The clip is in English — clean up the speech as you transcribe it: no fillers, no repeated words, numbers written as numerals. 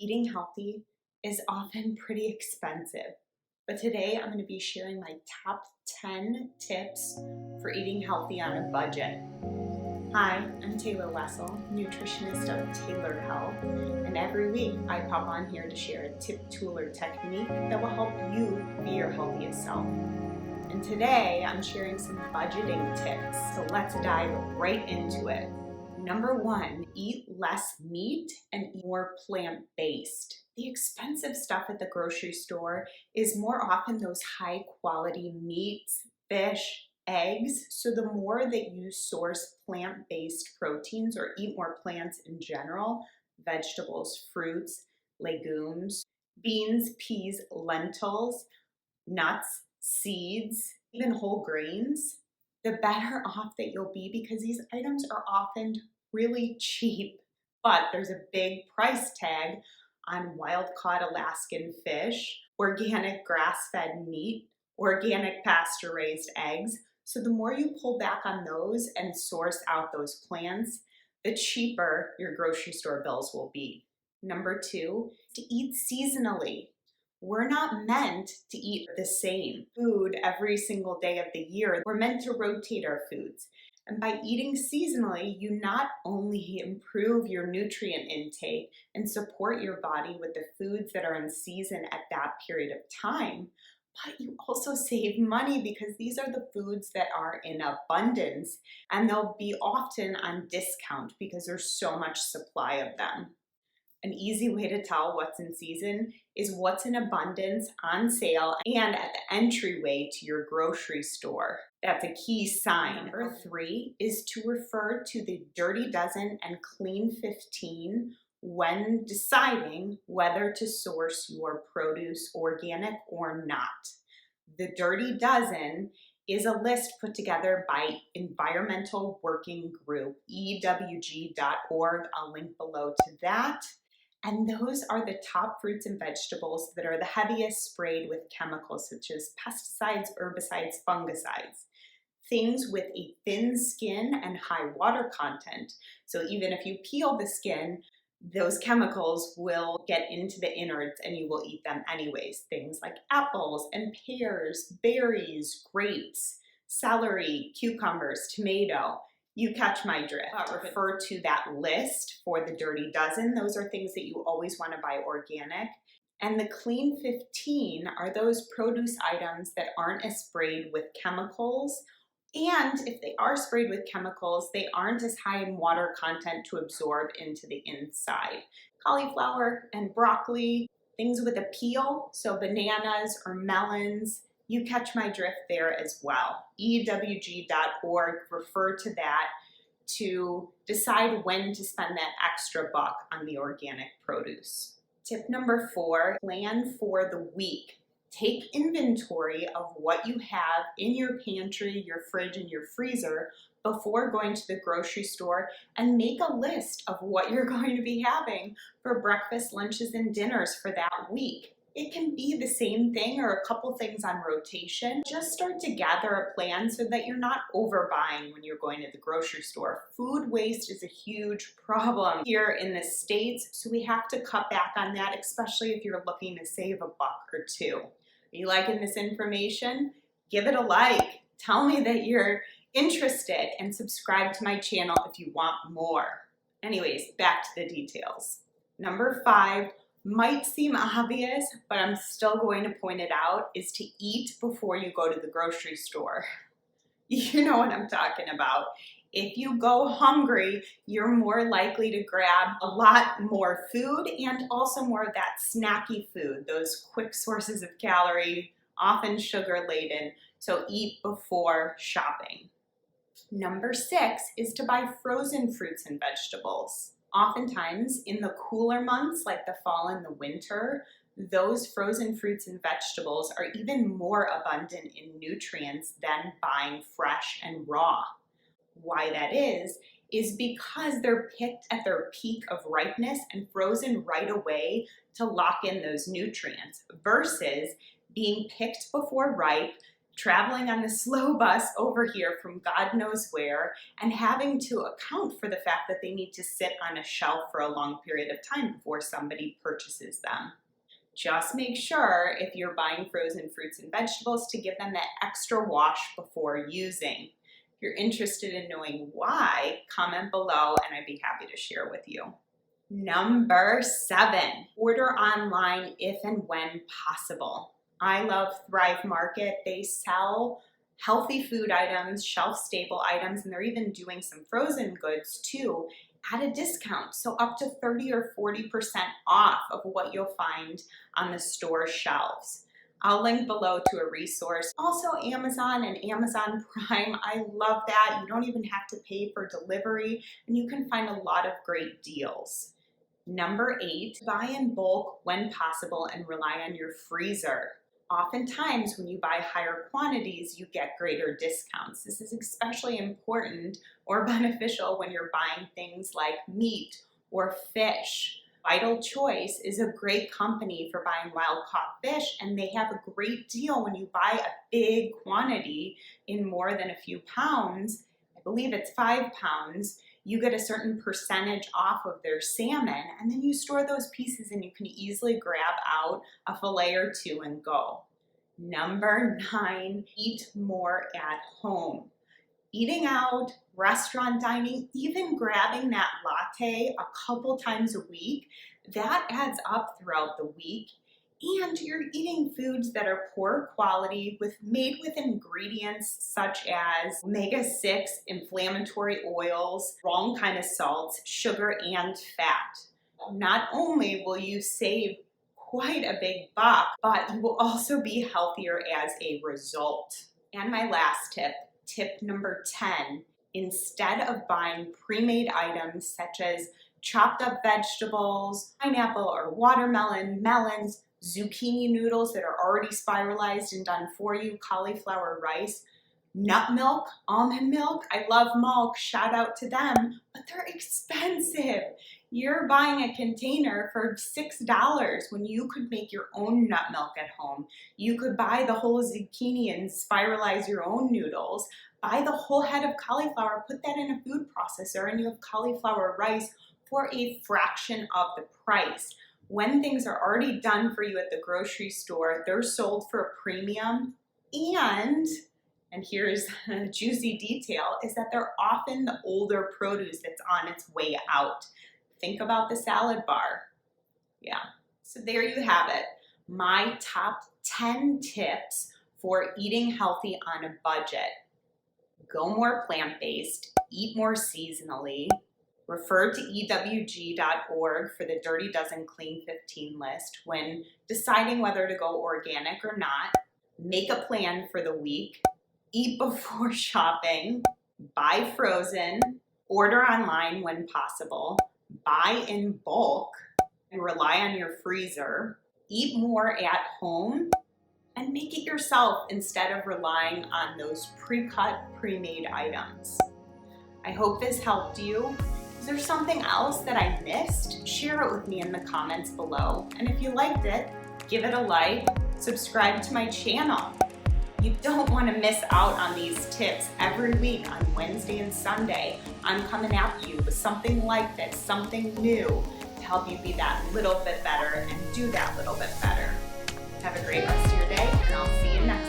Eating healthy is often pretty expensive, but today I'm going to be sharing my top 10 tips for eating healthy on a budget. Hi, I'm Taylor Wessel, nutritionist of Tailored Health, and every week I pop on here to share a tip, tool, or technique that will help you be your healthiest self. And today I'm sharing some budgeting tips, so let's dive right into it. Number 1, eat less meat and eat more plant-based. The expensive stuff at the grocery store is more often those high quality meats, fish, eggs. So the more that you source plant-based proteins or eat more plants in general, vegetables, fruits, legumes, beans, peas, lentils, nuts, seeds, even whole grains, the better off that you'll be because these items are often really cheap. But there's a big price tag on wild-caught Alaskan fish, organic grass-fed meat, organic pasture-raised eggs. So the more you pull back on those and source out those plants, the cheaper your grocery store bills will be. Number 2, to eat seasonally. We're not meant to eat the same food every single day of the year. We're meant to rotate our foods. And by eating seasonally, you not only improve your nutrient intake and support your body with the foods that are in season at that period of time, but you also save money because these are the foods that are in abundance and they'll be often on discount because there's so much supply of them. An easy way to tell what's in season is what's in abundance, on sale, and at the entryway to your grocery store. That's a key sign. Number 3 is to refer to the Dirty Dozen and Clean 15 when deciding whether to source your produce organic or not. The Dirty Dozen is a list put together by Environmental Working Group, ewg.org. I'll link below to that. And those are the top fruits and vegetables that are the heaviest sprayed with chemicals such as pesticides, herbicides, fungicides. Things with a thin skin and high water content. So even if you peel the skin, those chemicals will get into the innards and you will eat them anyways. Things like apples and pears, berries, grapes, celery, cucumbers, tomato. You catch my drift. Refer to that list for the Dirty Dozen. Those are things that you always want to buy organic. And the Clean 15 are those produce items that aren't as sprayed with chemicals. And if they are sprayed with chemicals, they aren't as high in water content to absorb into the inside. Cauliflower and broccoli, things with a peel, so bananas or melons. You catch my drift there as well. ewg.org, refer to that to decide when to spend that extra buck on the organic produce. Tip number 4, plan for the week. Take inventory of what you have in your pantry, your fridge, and your freezer before going to the grocery store and make a list of what you're going to be having for breakfast, lunches, and dinners for that week. It can be the same thing or a couple things on rotation. Just start to gather a plan so that you're not overbuying when you're going to the grocery store. Food waste is a huge problem here in the States, so we have to cut back on that, especially if you're looking to save a buck or two. Are you liking this information? Give it a like. Tell me that you're interested and subscribe to my channel if you want more. Anyways, back to the details. Number 5, might seem obvious, but I'm still going to point it out, is to eat before you go to the grocery store. You know what I'm talking about. If you go hungry, you're more likely to grab a lot more food and also more of that snacky food, those quick sources of calorie, often sugar laden. So eat before shopping. Number 6 is to buy frozen fruits and vegetables. Oftentimes in the cooler months like the fall and the winter, those frozen fruits and vegetables are even more abundant in nutrients than buying fresh and raw. Why that is because they're picked at their peak of ripeness and frozen right away to lock in those nutrients versus being picked before ripe, traveling on the slow bus over here from God knows where and having to account for the fact that they need to sit on a shelf for a long period of time before somebody purchases them. Just make sure if you're buying frozen fruits and vegetables to give them that extra wash before using. If you're interested in knowing why, comment below and I'd be happy to share with you. Number 7, order online if and when possible. I love Thrive Market. They sell healthy food items, shelf-stable items, and they're even doing some frozen goods too at a discount. So up to 30 or 40% off of what you'll find on the store shelves. I'll link below to a resource. Also Amazon and Amazon Prime. I love that. You don't even have to pay for delivery and you can find a lot of great deals. Number 8, buy in bulk when possible and rely on your freezer. Oftentimes when you buy higher quantities, you get greater discounts. This is especially important or beneficial when you're buying things like meat or fish. Vital Choice is a great company for buying wild-caught fish, and they have a great deal when you buy a big quantity in more than a few pounds. I believe it's 5 pounds. You get a certain percentage off of their salmon, and then you store those pieces and you can easily grab out a fillet or 2 and go. Number 9, eat more at home. Eating out, restaurant dining, even grabbing that latte a couple times a week, that adds up throughout the week. And you're eating foods that are poor quality, made with ingredients such as omega-6 inflammatory oils, wrong kind of salts, sugar, and fat. Not only will you save quite a big buck, but you will also be healthier as a result. And my last tip, tip number 10, instead of buying pre-made items such as chopped up vegetables, pineapple or watermelon, melons, zucchini noodles that are already spiralized and done for you, cauliflower rice, nut milk, almond milk. I love milk, shout out to them, but they're expensive. You're buying a container for $6 when you could make your own nut milk at home. You could buy the whole zucchini and spiralize your own noodles. Buy the whole head of cauliflower, put that in a food processor, and you have cauliflower rice for a fraction of the price. When things are already done for you at the grocery store, they're sold for a premium, and here's a juicy detail, is that they're often the older produce that's on its way out. Think about the salad bar. Yeah, so there you have it. My top 10 tips for eating healthy on a budget. Go more plant-based, eat more seasonally, refer to ewg.org for the Dirty Dozen Clean 15 list when deciding whether to go organic or not. Make a plan for the week. Eat before shopping. Buy frozen. Order online when possible. Buy in bulk and rely on your freezer. Eat more at home and make it yourself instead of relying on those pre-cut, pre-made items. I hope this helped you. Is there something else that I missed? Share it with me in the comments below. And if you liked it, give it a like, subscribe to my channel. You don't want to miss out on these tips every week on Wednesday and Sunday. I'm coming at you with something like this, something new to help you be that little bit better and do that little bit better. Have a great rest of your day, and I'll see you next time.